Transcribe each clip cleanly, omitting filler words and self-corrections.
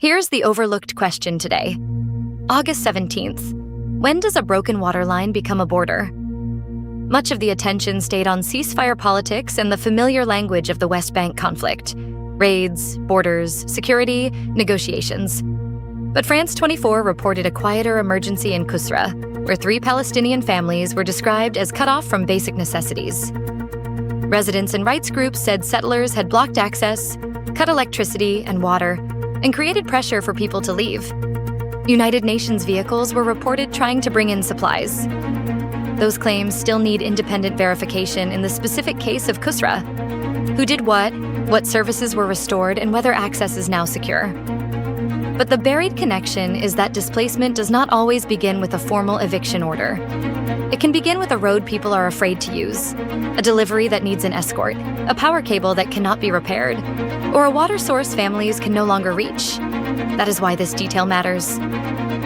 Here's the overlooked question today. August 17th. When does a broken water line become a border? Much of the attention stayed on ceasefire politics and the familiar language of the West Bank conflict: raids, borders, security, negotiations. But France 24 reported a quieter emergency in Kusra, where 3 Palestinian families were described as cut off from basic necessities. Residents and rights groups said settlers had blocked access, cut electricity and water, and created pressure for people to leave. United Nations vehicles were reported trying to bring in supplies. Those claims still need independent verification in the specific case of Kusra. Who did what services were restored, and whether access is now secure. But the buried connection is that displacement does not always begin with a formal eviction order. It can begin with a road people are afraid to use, a delivery that needs an escort, a power cable that cannot be repaired, or a water source families can no longer reach. That is why this detail matters.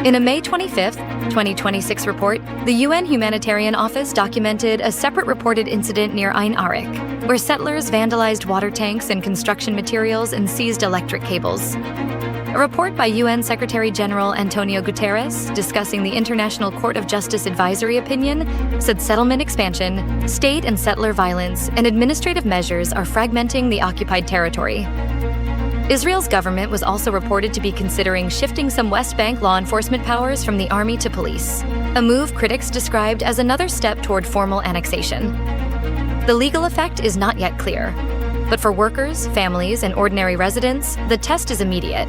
In a May 25, 2026 report, the UN Humanitarian Office documented a separate reported incident near Ain Arik, where settlers vandalized water tanks and construction materials and seized electric cables. A report by UN Secretary-General Antonio Guterres discussing the International Court of Justice advisory opinion said settlement expansion, state and settler violence, and administrative measures are fragmenting the occupied territory. Israel's government was also reported to be considering shifting some West Bank law enforcement powers from the army to police, a move critics described as another step toward formal annexation. The legal effect is not yet clear, but for workers, families, and ordinary residents, the test is immediate.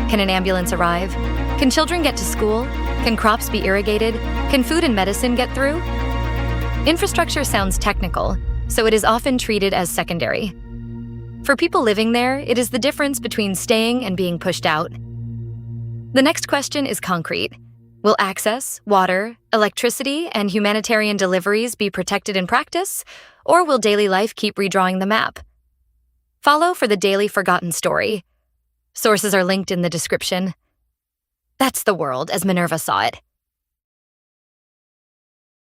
Can an ambulance arrive? Can children get to school? Can crops be irrigated? Can food and medicine get through? Infrastructure sounds technical, so it is often treated as secondary. For people living there, it is the difference between staying and being pushed out. The next question is concrete. Will access, water, electricity, and humanitarian deliveries be protected in practice, or will daily life keep redrawing the map? Follow for the daily forgotten story. Sources are linked in the description. That's the world as Minerva saw it.